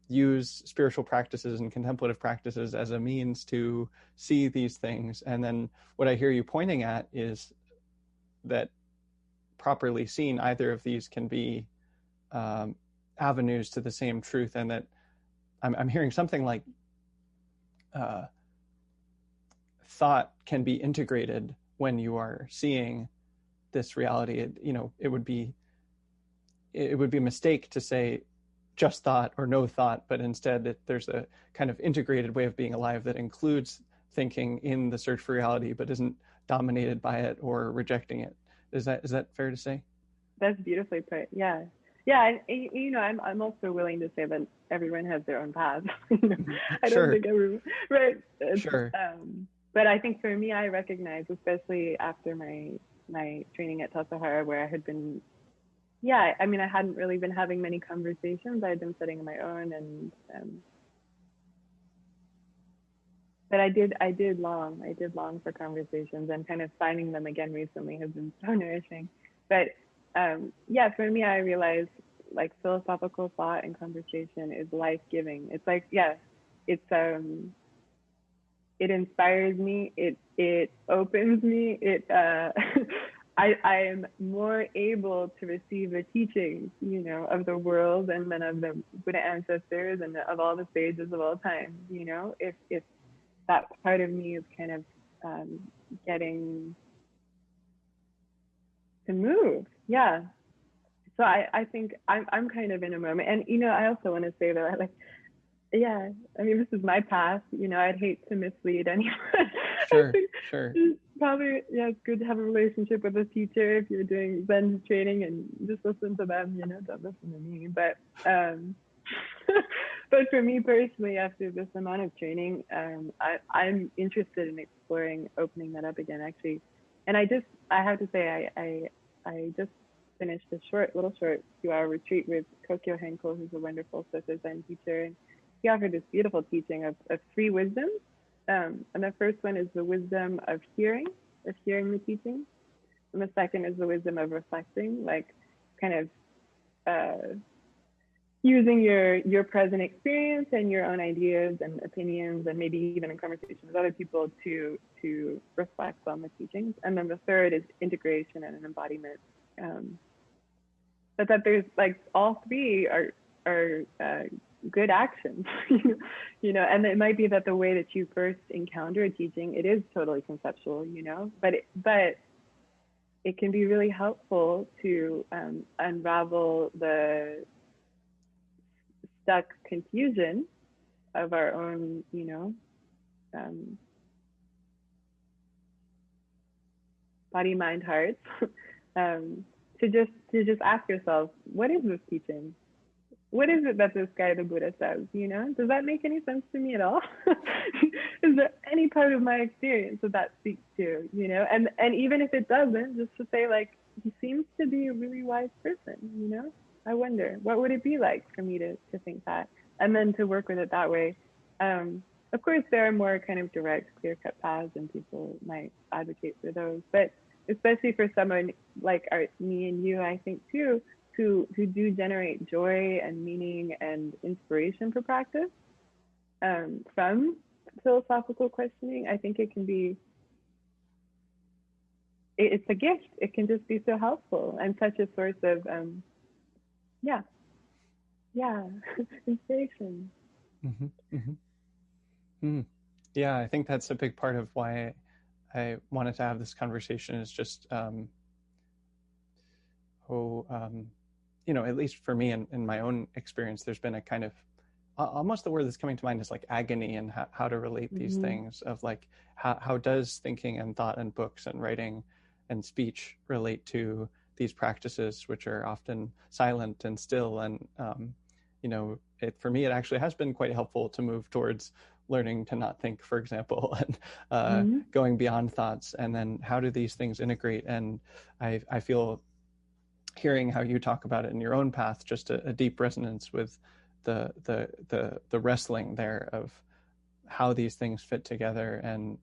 use spiritual practices and contemplative practices as a means to see these things. And then what I hear you pointing at is that properly seen, either of these can be avenues to the same truth, and that I'm hearing something like thought can be integrated when you are seeing this reality. It would be a mistake to say just thought or no thought, but instead there's a kind of integrated way of being alive that includes thinking in the search for reality, but isn't dominated by it or rejecting it. Is that fair to say? That's beautifully put. Yeah. I'm also willing to say that everyone has their own path. I don't think everyone, right? Sure. But I think for me, I recognize, especially after my training at Tassajara, where I had been yeah, I mean, I hadn't really been having many conversations. I had been sitting on my own, and but I did long for conversations, and kind of finding them again recently has been so nourishing. But yeah, for me, I realized like philosophical thought and conversation is life giving. It's like, yeah, it's it inspires me. It opens me. It I am more able to receive the teachings, you know, of the world and then of the Buddha ancestors and of all the sages of all time. You know, if that part of me is kind of um, getting to move, yeah. So I think I'm kind of in a moment, and you know, I also want to say that I like, yeah, I mean, this is my path. You know, I'd hate to mislead anyone. I Sure, think sure. probably, yeah, it's good to have a relationship with a teacher if you're doing Zen training and just listen to them, you know, don't listen to me. But for me personally, after this amount of training, I'm interested in exploring opening that up again, actually. And I have to say, I just finished a little short 2-hour retreat with Kokyo Henko, who's a wonderful Soto Zen teacher. And he offered this beautiful teaching of three wisdoms. And the first one is the wisdom of hearing the teaching. And the second is the wisdom of reflecting, like kind of using your present experience and your own ideas and opinions, and maybe even in conversation with other people to reflect on the teachings. And then the third is integration and an embodiment. But that there's like all three are good actions, you know, and it might be that the way that you first encounter a teaching, it is totally conceptual, you know, but it can be really helpful to unravel the stuck confusion of our own, you know, body, mind, heart, to just ask yourself, what is this teaching? What is it that this guy, the Buddha, says? You know, does that make any sense to me at all? Is there any part of my experience that speaks to? You know, and even if it doesn't, just to say like, he seems to be a really wise person. You know, I wonder what would it be like for me to think that, and then to work with it that way. Of course, there are more kind of direct, clear-cut paths, and people might advocate for those. But especially for someone like me and you, I think too, who do generate joy and meaning and inspiration for practice from philosophical questioning, I think it can be, it's a gift. It can just be so helpful and such a source of yeah, yeah, inspiration. Mm-hmm, mm-hmm. Mm. Yeah, I think that's a big part of why I wanted to have this conversation, is just you know, at least for me in my own experience, there's been a kind of almost, the word that's coming to mind is like agony, and how to relate these things, of like how does thinking and thought and books and writing and speech relate to these practices, which are often silent and still. And you know, for me, it actually has been quite helpful to move towards learning to not think, for example, and going beyond thoughts. And then how do these things integrate? And I feel, hearing how you talk about it in your own path, just a deep resonance with the wrestling there of how these things fit together. And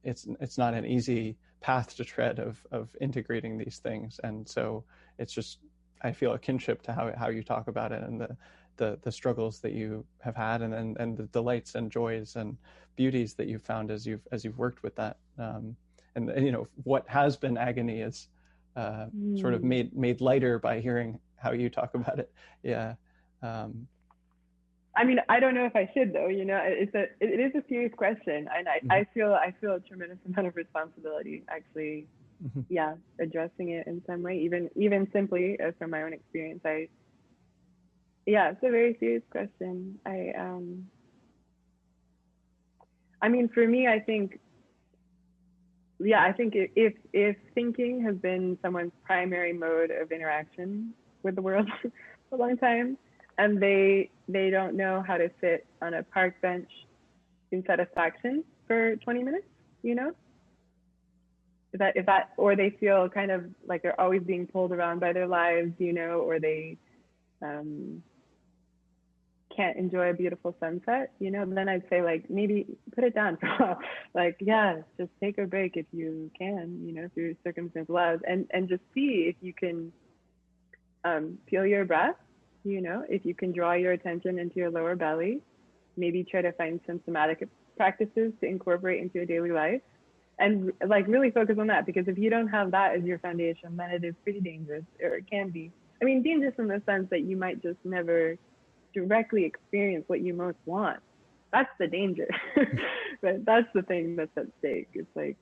it's not an easy path to tread of integrating these things. And so it's just, I feel a kinship to how you talk about it, and the struggles that you have had, and the delights and joys and beauties that you've found as you've worked with that. And you know, what has been agony is sort of made lighter by hearing how you talk about it. Yeah. I mean, I don't know if I should though. You know, it is a serious question, and I feel a tremendous amount of responsibility actually. Yeah, addressing it in some way, even simply from my own experience. Yeah, it's a very serious question. I mean, for me, I think, yeah, I think if thinking has been someone's primary mode of interaction with the world for a long time, and they don't know how to sit on a park bench in satisfaction for 20 minutes, you know, if that, or they feel kind of like they're always being pulled around by their lives, you know, or they can't enjoy a beautiful sunset, you know, then I'd say like maybe put it down for a while. Like, yeah, just take a break if you can, you know, if your circumstance allows, and just see if you can feel your breath, you know, if you can draw your attention into your lower belly, maybe try to find some somatic practices to incorporate into your daily life, and like really focus on that, because if you don't have that as your foundation, then it is pretty dangerous, or it can be. I mean, dangerous in the sense that you might just never directly experience what you most want. That's the danger. But that's the thing that's at stake. It's like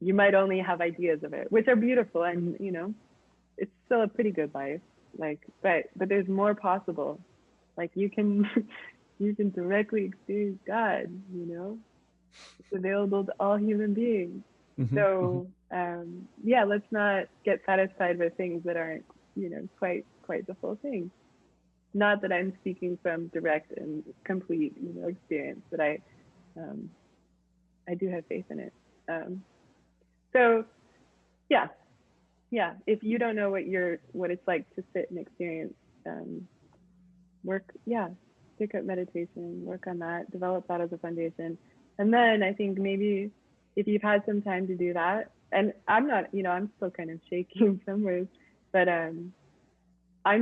you might only have ideas of it, which are beautiful, and you know, it's still a pretty good life. Like, but there's more possible. Like you can you can directly experience God, you know. It's available to all human beings. So yeah, let's not get satisfied with things that aren't, you know, quite the full thing. Not that I'm speaking from direct and complete, you know, experience, but I do have faith in it. So yeah, if you don't know what it's like to sit and experience, pick up meditation, work on that, develop that as a foundation. And then I think maybe if you've had some time to do that, and I'm not, you know, I'm still kind of shaking some ways, but I'm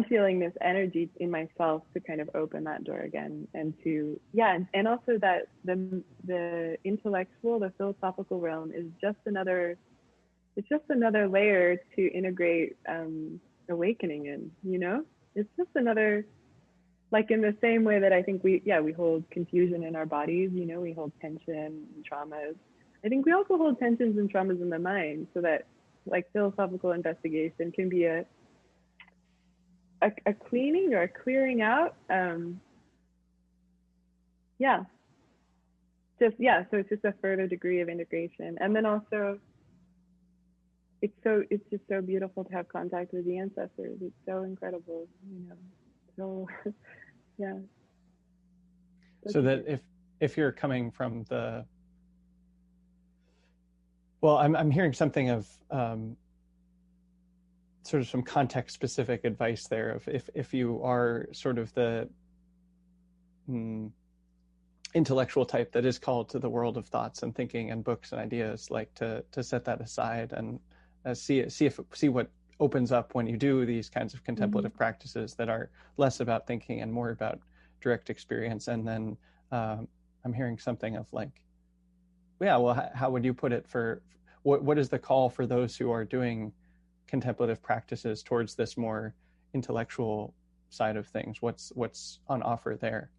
feeling this energy in myself to kind of open that door again, and to, and also that the intellectual, the philosophical realm is just another layer to integrate awakening in, you know? It's just another, like in the same way that I think we hold confusion in our bodies, you know, we hold tension and traumas. I think we also hold tensions and traumas in the mind, so that like philosophical investigation can be a cleaning or a clearing out. So it's just a further degree of integration. And then also it's just so beautiful to have contact with the ancestors. It's so incredible, you know. So yeah. So that if you're coming from the, well, I'm hearing something of sort of some context specific advice there of if you are sort of the intellectual type that is called to the world of thoughts and thinking and books and ideas, like to set that aside and see what opens up when you do these kinds of contemplative practices that are less about thinking and more about direct experience. And then I'm hearing something of like, how would you put it for what is the call for those who are doing contemplative practices towards this more intellectual side of things? What's on offer there?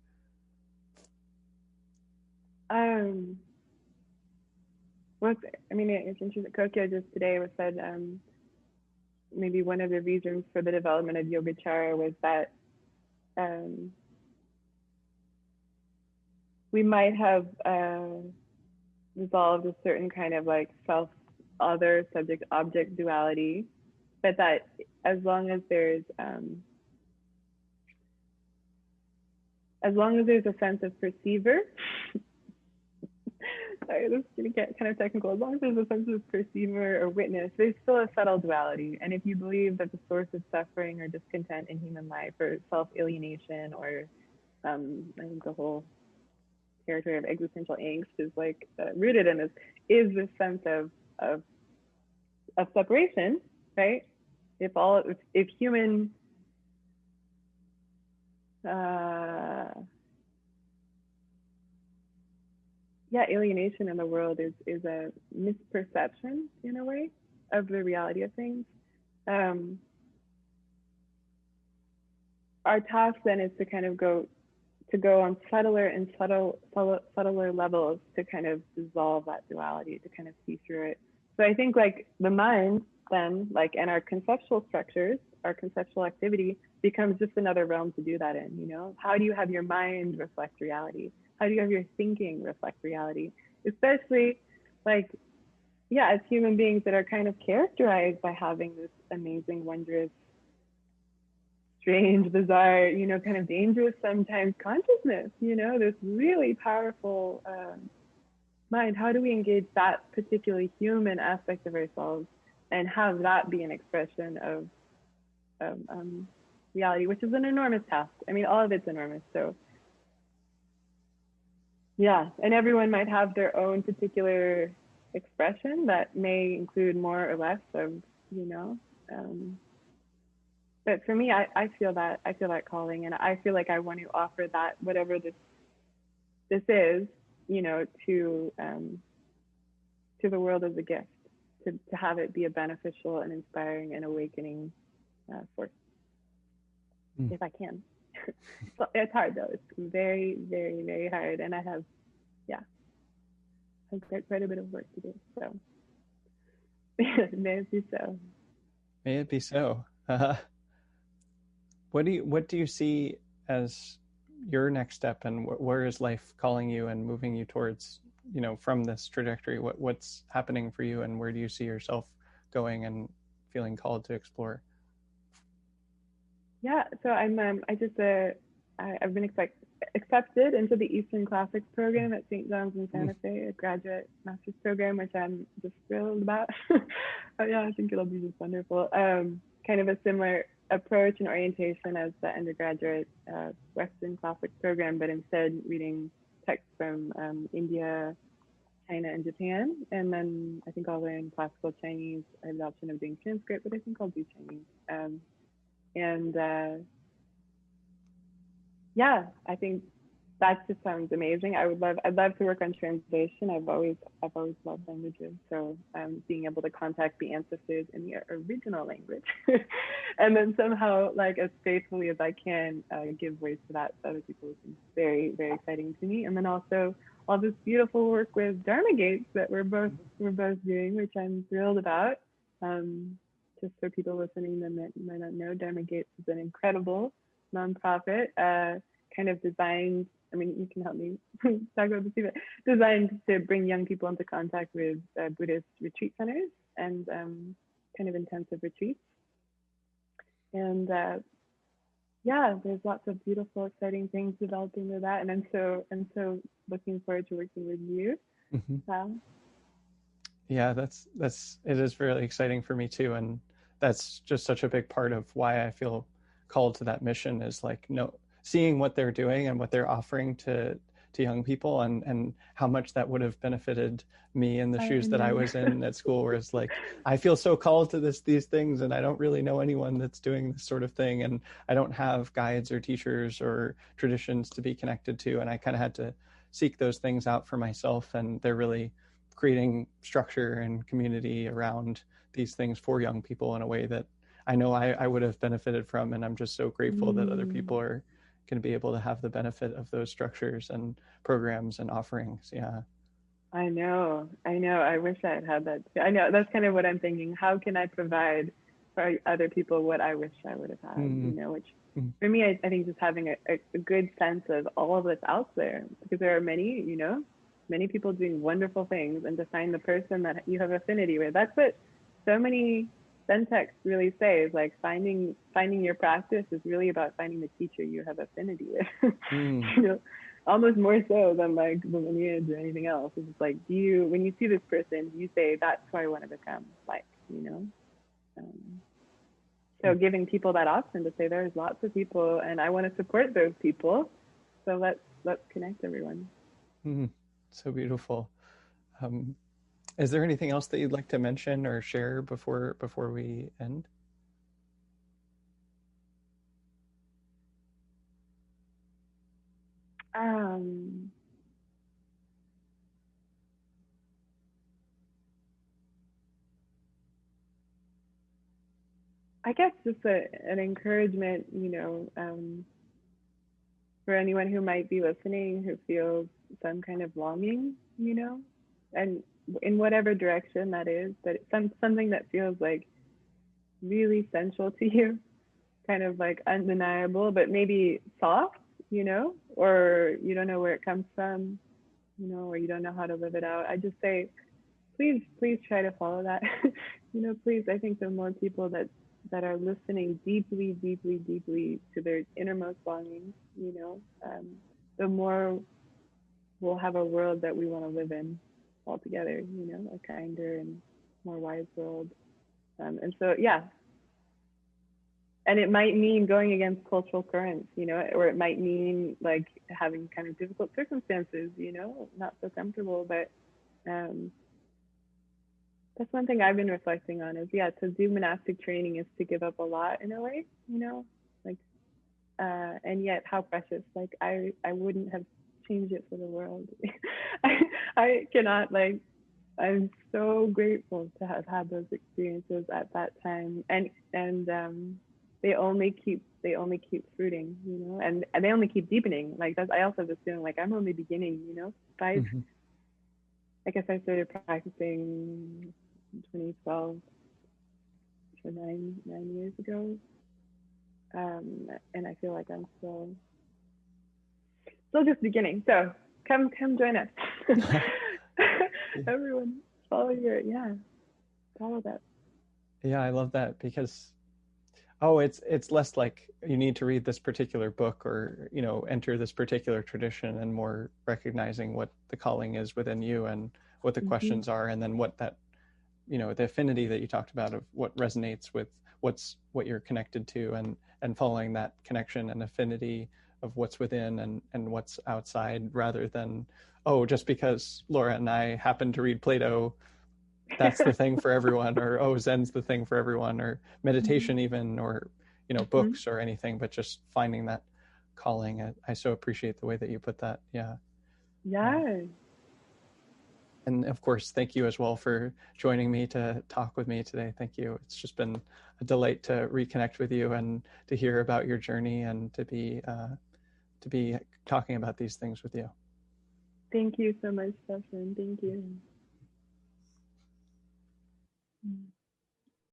It's interesting. Kokyo just today said maybe one of the reasons for the development of Yogacara was that we might have resolved a certain kind of like self-other subject-object duality, but that as long as there's a sense of perceiver, sorry, this is going to get kind of technical. As long as there's a sense of perceiver or witness, there's still a subtle duality. And if you believe that the source of suffering or discontent in human life, or self-alienation, or I think the whole territory of existential angst is like rooted in this, is this sense of separation, right? If human alienation in the world is a misperception in a way of the reality of things. Our task then is to kind of go on subtler levels to kind of dissolve that duality, to kind of see through it. So I think like the mind then, like, and our conceptual structures, our conceptual activity becomes just another realm to do that in, you know? How do you have your mind reflect reality? How do you have your thinking reflect reality? Especially like, as human beings that are kind of characterized by having this amazing, wondrous, strange, bizarre, you know, kind of dangerous sometimes consciousness, you know, this really powerful mind? How do we engage that particularly human aspect of ourselves and have that be an expression of reality, which is an enormous task. I mean, all of it's enormous. So yeah, and everyone might have their own particular expression that may include more or less of, you know. But for me, I feel that calling, and I feel like I want to offer that, whatever this is, you know, to the world as a gift, to have it be a beneficial and inspiring and awakening force, if I can. So it's hard though. It's very, very, very hard, and I have, yeah, I've got quite a bit of work to do. So may it be so. May it be so. What do you see as your next step, and where is life calling you and moving you towards, you know, from this trajectory? What's happening for you, and where do you see yourself going and feeling called to explore? Yeah, so I've been accepted into the Eastern Classics program at St. John's in Santa Fe, a graduate master's program, which I'm just thrilled about. But yeah, I think it'll be just wonderful. Kind of a similar approach and orientation as the undergraduate Western Classics program, but instead reading texts from India, China, and Japan. And then I think I'll learn classical Chinese. I have the option of doing Sanskrit, but I think I'll do Chinese. Yeah, I think that just sounds amazing. I'd love to work on translation. I've always loved languages. So being able to contact the ancestors in the original language, and then somehow, like, as faithfully as I can, give voice to that to other people, is very, very exciting to me. And then also all this beautiful work with Dharma Gates that we're both doing, which I'm thrilled about. Just for people listening that might not know, Dharma Gates is an incredible nonprofit, kind of designed, I mean, you can help me talk about this, but designed to bring young people into contact with Buddhist retreat centers and kind of intensive retreats. And yeah, there's lots of beautiful, exciting things developing with that. And I'm so looking forward to working with you. Mm-hmm. Yeah, it is really exciting for me too. And that's just such a big part of why I feel called to that mission, is like, seeing what they're doing and what they're offering to young people, and how much that would have benefited me in the shoes that I was in at school, where it's like, I feel so called to these things, and I don't really know anyone that's doing this sort of thing, and I don't have guides or teachers or traditions to be connected to, and I kind of had to seek those things out for myself. And they're really creating structure and community around these things for young people in a way that I know I would have benefited from. And I'm just so grateful that other people are going to be able to have the benefit of those structures and programs and offerings. Yeah. I know. I wish I had had that. I know, that's kind of what I'm thinking. How can I provide for other people what I wish I would have had, you know, which for me, I think just having a good sense of all of this out there, because there are many, you know, many people doing wonderful things, and to find the person that you have affinity with. That's what so many Zen texts really say, is like finding your practice is really about finding the teacher you have affinity with. You know, almost more so than like the lineage or anything else. It's just like, when you see this person, you say, that's who I want to become like, you know. So giving people that option to say, there's lots of people and I want to support those people, so let's connect everyone. So beautiful. Is there anything else that you'd like to mention or share before we end? I guess just an encouragement, you know, for anyone who might be listening, who feels some kind of longing, you know, and in whatever direction that is, but something that feels like really central to you, kind of like undeniable, but maybe soft, you know, or you don't know where it comes from, you know, or you don't know how to live it out. I just say, please try to follow that. You know, please, I think the more people that are listening deeply to their innermost longings, you know, the more we'll have a world that we want to live in. altogether, a kinder and more wise world. And so, yeah. And it might mean going against cultural currents, or it might mean like having kind of difficult circumstances, not so comfortable. But that's one thing I've been reflecting on is, to do monastic training is to give up a lot in a way, like, and yet how precious. Like I wouldn't have changed it for the world. I cannot, like, I'm so grateful to have had those experiences at that time, and they only keep fruiting, and they only keep deepening. Like that's, I also have this feeling like I'm only beginning, I guess I started practicing in 2012, so 9 years ago, and I feel like I'm still just beginning. So come join us. Everyone follow that. Yeah, I love that, because it's less like you need to read this particular book or enter this particular tradition, and more recognizing what the calling is within you and what the questions are, and then what that the affinity that you talked about of what resonates with what you're connected to, and following that connection and affinity of what's within and what's outside, rather than just because Laura and I happen to read Plato, that's the thing for everyone, or Zen's the thing for everyone, or meditation even, or books or anything, but just finding that calling. I so appreciate the way that you put that. Yeah. And of course, thank you as well for joining me to talk with me today. Thank you. It's just been a delight to reconnect with you and to hear about your journey, and to be talking about these things with you. Thank you so much, Stefan. Thank you.